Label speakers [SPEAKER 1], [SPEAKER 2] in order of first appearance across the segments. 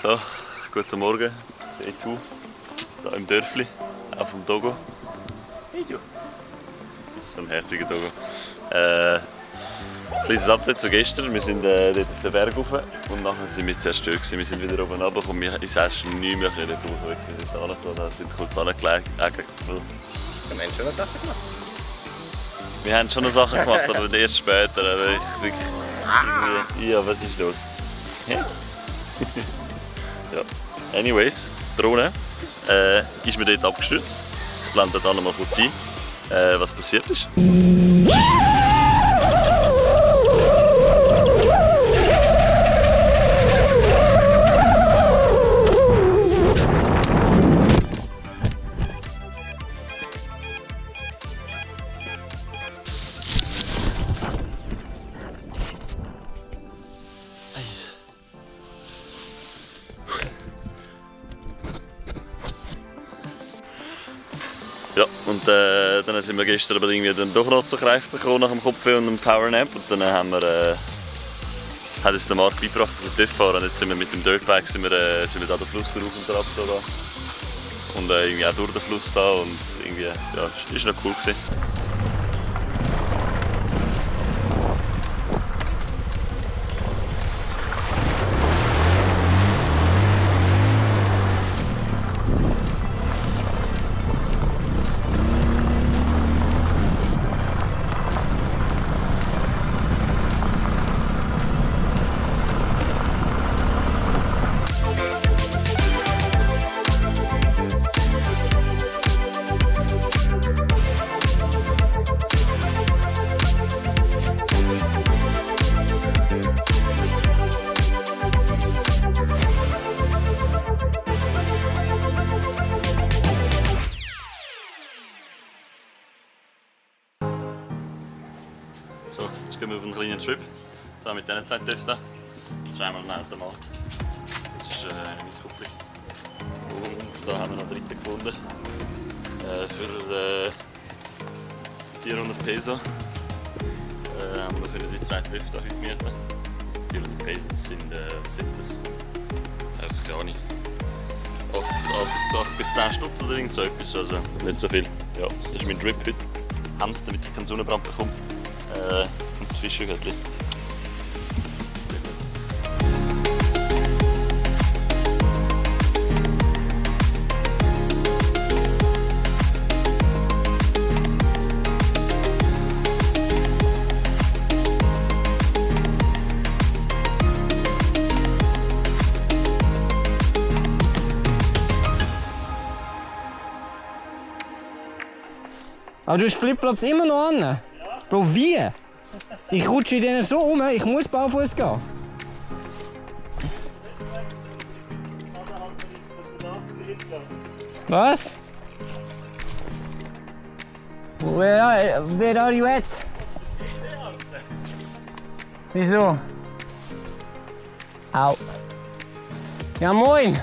[SPEAKER 1] So, guten Morgen, Day 2, hier im Dörfli, auch vom Dogo. Hey du! Das ist so ein herziger Dogo. Kleines Update zu gestern, wir sind dort auf den Berg rauf und nachher sind wir zerstört gewesen. Wir sind wieder oben runter und wir haben es nicht mehr raus, wir sind angelassen, sind kurz angelegt.
[SPEAKER 2] Wir haben schon eine Sache gemacht.
[SPEAKER 1] Wir haben schon noch Sachen gemacht, aber erst später. Aber ich wirklich, ja, was ist los? Ja. Anyways, die Drohne ist mir dort abgestürzt. Ich blende da noch mal kurz ein, was passiert ist. Ja, und dann sind wir gestern aber irgendwie dann doch noch zu Kräften gekommen nach dem Kopfweh und einem Powernap. Und dann hat uns der Marc beigebracht, dass wir fahren. Und jetzt sind wir mit dem Dirtbike sind wir da den Fluss rauf und ab so da. Und irgendwie auch durch den Fluss da und irgendwie, ja, ist noch cool gewesen. So, jetzt gehen wir auf einen kleinen Trip. So, mit diesen 2 Töpfen. Das ist einmal ein Automat. Das ist eine Mitkupplung. Und da haben wir noch einen dritten gefunden. Für 400 Peso haben wir für die 2 Töpfe heute mieten. 400 Peso, das sind das? Keine Ahnung. 8 bis 10 Stutz oder irgend so etwas, also nicht so viel. Ja, das ist mein Drip heute. Hand, damit ich keinen Sonnenbrand bekomme. Und das Fischgöttli.
[SPEAKER 3] Aber du hast Flipflops immer noch an? Ja. Bro, wie? Ich rutsche in denen so um, ich muss barfuß gehen. Was? Where are you at? Wieso? Au. Ja, moin.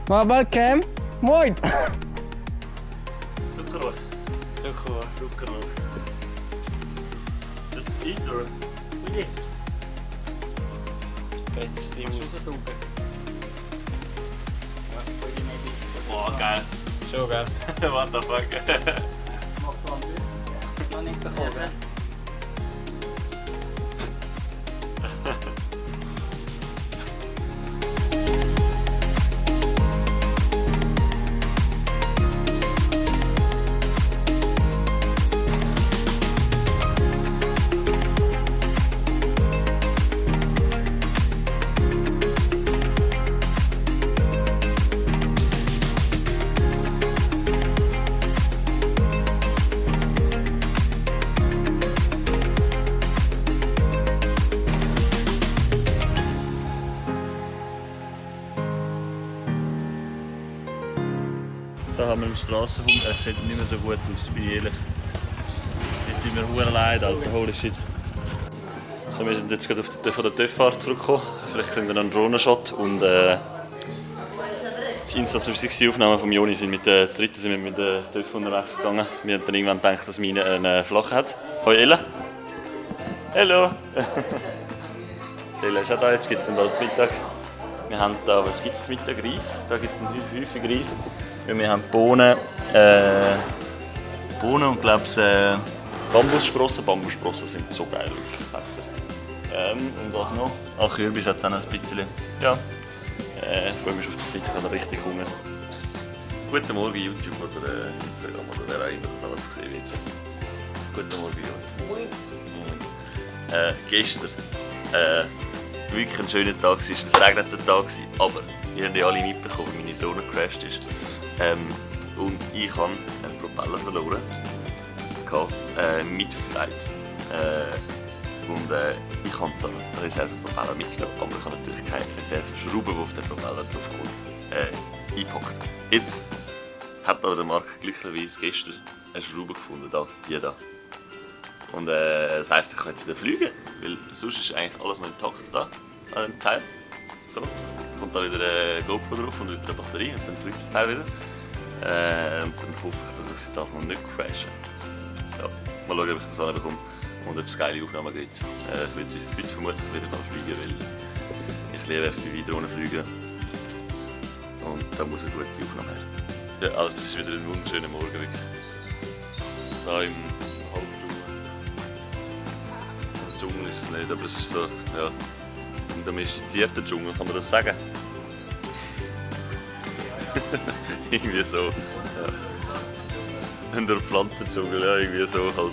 [SPEAKER 3] Mal bald Cam? Moin.
[SPEAKER 1] Zuckerrohr. Zuckerrohr. Just eat or?
[SPEAKER 3] Really? Besser ist nicht so super.
[SPEAKER 1] Boah, geil.
[SPEAKER 3] Schon, gell?
[SPEAKER 1] What the fuck?
[SPEAKER 3] Macht man nicht. Noch nicht bekommen.
[SPEAKER 1] Da haben wir einen Strassenhund, er sieht nicht mehr so gut aus, bin ich ehrlich. Jetzt sind wir verdammt leid, Alter, holy shit. So, wir sind jetzt gerade von der TÜV-Fahrt zurückgekommen. Vielleicht sehen wir noch einen Drohnenshot und die Insta360-Aufnahmen von Joni sind das dritte sind wir mit der TÜV unterwegs gegangen. Wir haben dann irgendwann gedacht, dass meine einen Flache hat. Hoi Ella. Hallo. Ella ist auch da, jetzt gibt es dann bald zu Mittag. Wir haben da, was gibt es mit dem Reis? Da gibt es häufig Reis. Wir haben Bohnen, und glaube Bambussprossen. Bambussprossen sind so geil, wirklich, ich sag's dir. Und was noch? Ach, Kürbis hat es auch noch ein bisschen. Ja, ich freue mich auf den Freitag, ich habe richtig Hunger. Guten Morgen YouTube oder Instagram oder wer auch immer das alles gesehen wird. Guten Morgen YouTube. Gestern wirklich ein schöner Tag, es war ein verregneter Tag, aber ihr habt ja alle mitbekommen, wie meine Drohne gecrashed ist. Und ich habe einen Propeller verloren, mitverteilt. Und ich habe zwar einen Reservepropeller mitgenommen, aber ich habe natürlich keine Reserveschraube, die auf den Propeller draufkommt, eingepackt. Jetzt hat aber der Marc glücklicherweise gestern eine Schraube gefunden, die da. Und das heisst, ich kann jetzt wieder fliegen, weil sonst ist eigentlich alles noch intakt da, an dem Teil. So, kommt da wieder eine GoPro drauf und wieder eine Batterie und dann fliegt das Teil wieder. Und dann hoffe ich, dass ich das noch nicht crashe. Ja, mal schauen, ob ich das anbekomme und ob es geile Aufnahmen gibt. Ich werde heute vermutlich wieder fliegen, weil ich liebe FPV-Drohnen fliegen. Und da muss eine gute Aufnahme her. Ja, also das ist wieder ein wunderschöner Morgen, wirklich. Da im Dschungel ist es nicht, aber es ist so, ja, ein domestizierter Dschungel, kann man das sagen? Irgendwie so, ja. Ein Pflanzendschungel, ja, irgendwie so halt,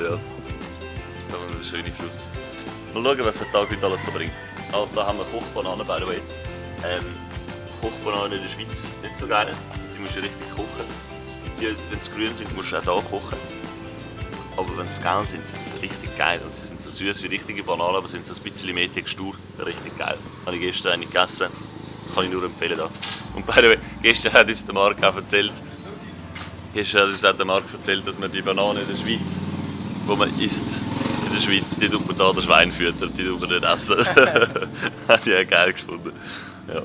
[SPEAKER 1] ja. Da haben wir einen schönen Fluss. Mal schauen, was der Tag heute alles so bringt. Also, da haben wir Kochbananen, by the way. Kochbananen in der Schweiz nicht so geil, die musst du richtig kochen. Wenn sie grün sind, musst du auch hier kochen. Aber wenn sie gelb sind, sind sie richtig geil. Und sie sind so süß wie richtige Bananen, aber sind so ein bisschen mehr Textur. Richtig geil. Habe ich gestern eine gegessen. Kann ich nur empfehlen. Da. Und by the way, gestern hat uns der Marc auch erzählt, dass man die Bananen in der Schweiz, die man isst, in der Schweiz, die tut man da das Schwein füttern, die tut man nicht essen. Habe ich auch geil gefunden. Ja.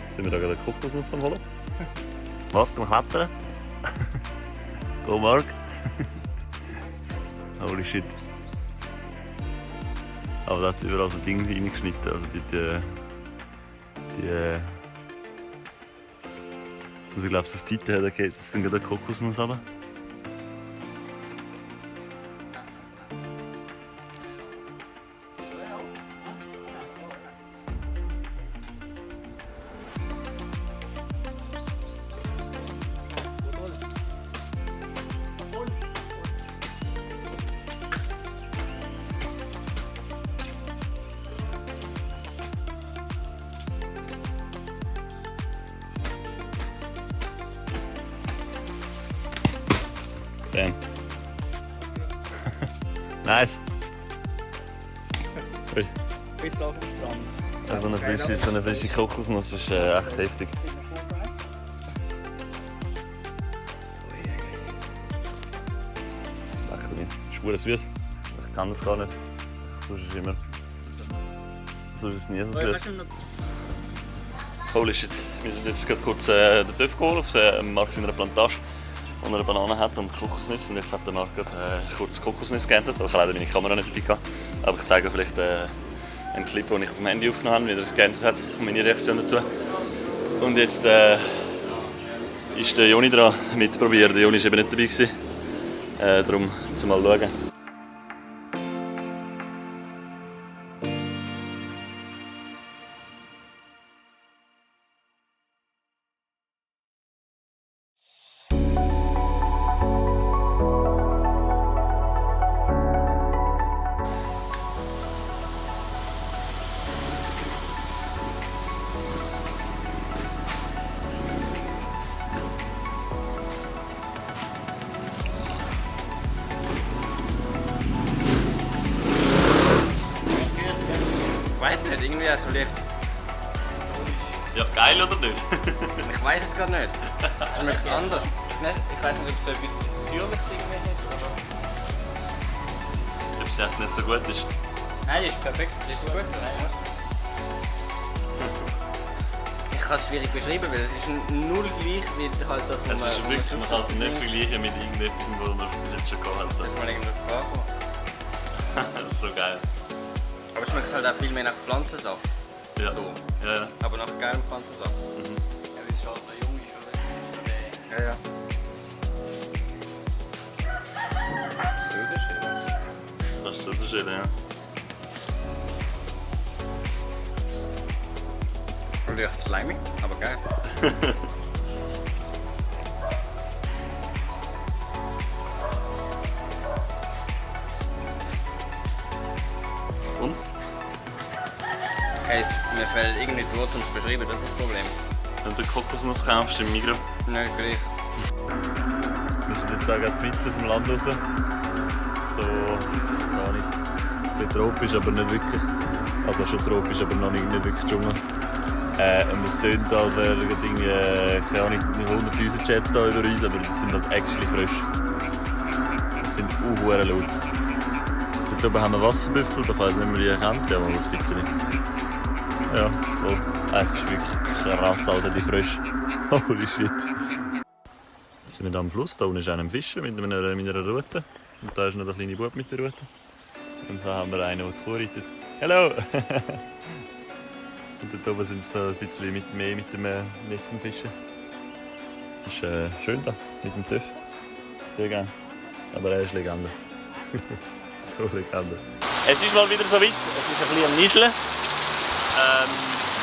[SPEAKER 1] Sind wir da gerade Kokos aus dem Holen? Marc am Klettern. Go Marc. Holy shit. Aber da hat es überall so Dinge reingeschnitten. Also jetzt muss ich glaube auf die Seite her, da geht es gerade der Kokosnuss runter. Damn. Nice. Ui.
[SPEAKER 3] Bis auf den Strand.
[SPEAKER 1] Also so eine frische Kokosnuss ist echt heftig. Lecker nicht. Ist süß. Ich kann das gar nicht. Sonst ist es nie so süß. Holy shit. Wir sind jetzt gerade kurz den TÜV geholt auf Marc seiner Plantage, wo er eine Banane hat und Kokosnüsse. Und jetzt hat der Marc kurz Kokosnüsse geerntet. Ich habe leider meine Kamera nicht dabei gehabt. Aber ich zeige vielleicht einen Clip, den ich auf dem Handy aufgenommen habe, wie er geerntet hat und meine Reaktion dazu. Und jetzt ist der Joni dran mitprobieren. Der Joni war eben nicht dabei gewesen. Darum zum mal schauen.
[SPEAKER 2] weiß nicht, irgendwie so leicht.
[SPEAKER 1] Ja, geil oder nicht?
[SPEAKER 2] Ich weiß es gerade nicht. Es schmeckt anders. Ich weiß nicht, ob es so etwas Säuerliches irgendwie ist.
[SPEAKER 1] Ob es echt nicht so gut ist.
[SPEAKER 2] Nein, das ist perfekt. Das ist gut. Ich kann es schwierig beschreiben, weil es ist null gleich wie halt das, was
[SPEAKER 1] Es ist wirklich, man kann es nicht vergleichen mit irgendetwas, wo man bis jetzt schon gehabt hat.
[SPEAKER 2] Das ist mal irgendwas vorkommen.
[SPEAKER 1] Das ist so geil.
[SPEAKER 2] Aber es schmeckt halt auch viel mehr nach Pflanzensaft.
[SPEAKER 1] Ja.
[SPEAKER 2] So.
[SPEAKER 1] Ja.
[SPEAKER 2] Aber nach geilem Pflanzensaft.
[SPEAKER 4] Ja, wie es halt noch jung ist, oder?
[SPEAKER 2] Ja, ja. So ist es schön.
[SPEAKER 1] Das ist so schön, ja.
[SPEAKER 2] Leicht slimy, aber geil.
[SPEAKER 1] Und?
[SPEAKER 2] Hey, mir fällt irgendwie die Wort zum Beschreiben, das ist das Problem.
[SPEAKER 1] Wenn du Kokosnuss kaufst im Migros.
[SPEAKER 2] Nein, gleich.
[SPEAKER 1] Wir sind jetzt auch gerade mitten auf dem Land raus. So, gar nicht. Ein bisschen tropisch, aber nicht wirklich. Also schon tropisch, aber noch nicht wirklich Dschungel. Und es tönt, als wären irgendwie, keine Ahnung, 100'000 Jets da über uns, aber das sind halt actually frisch. Das sind laut. Dort oben haben wir Wasserbüffel, ich weiß nicht mehr, wie ihr kennt, ja, aber das gibt es nicht. Ja, voll. Es ist wirklich krass, Alter, die frisch. Holy shit. Jetzt sind wir hier am Fluss, da unten ist einer am Fischen mit einer Rute. Und da ist noch der kleine Bub mit der Rute. Und da haben wir einen, der die Kuh reitet. Hallo! Und dort oben sind sie noch ein bisschen mehr mit dem Netz am Fischen. Das ist schön da, mit dem TÜV. Sehr gerne. Aber er ist Legende. So Legende. Es ist mal wieder so weit. Es ist ein bisschen am Nieseln.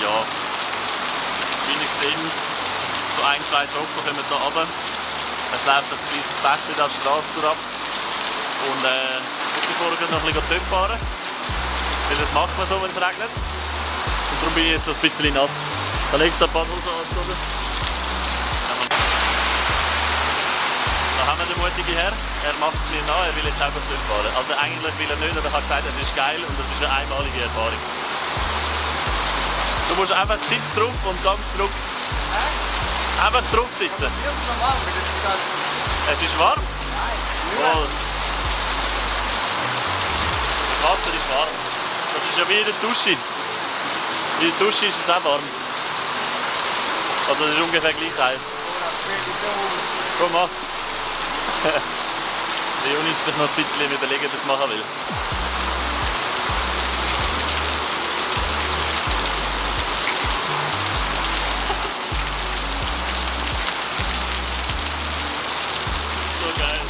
[SPEAKER 1] Ja. Wie ich sehe, so ein, zwei Tropfen kommen hier runter. Es läuft ein kleines Bett an die Straße ab. Und ich bin vorher noch ein bisschen TÜV fahren. Weil das macht man so, wenn es regnet. Und darum bin ich jetzt noch ein bisschen nass. Da legst du ein paar Hosen an, oder? Da haben wir den mutigen Herr. Er macht es mir nach, er will jetzt einfach durchfahren. Also eigentlich will er nicht, aber er hat gesagt, es ist geil und das ist eine einmalige Erfahrung. Du musst einfach Sitz drauf und Gang zurück. Einfach drauf sitzen. Es ist warm? Nein. Voll. Das Wasser ist warm. Das ist ja wie in der Dusche. In der Dusche ist es auch warm. Also das ist ungefähr gleich heiß. Komm, mach. Der Juni ist sich noch ein bisschen überlegen, was er machen will. So geil.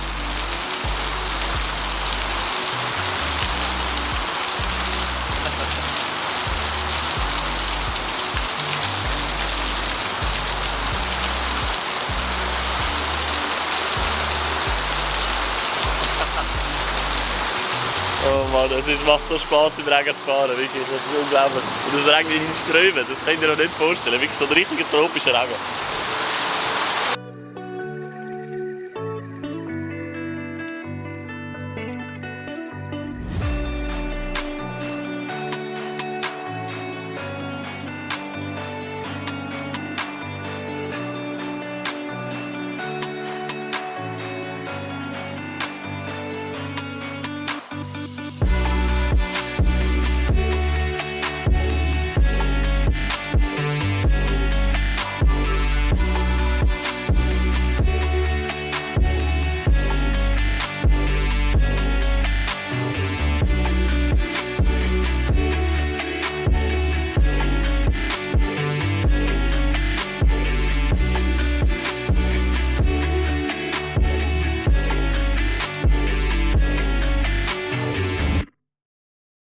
[SPEAKER 1] Oh Mann, macht so Spass im Regen zu fahren, wirklich, das ist unglaublich. Und das regnet in Strömen, das könnt ihr euch nicht vorstellen, wirklich so ein richtiger tropischer Regen.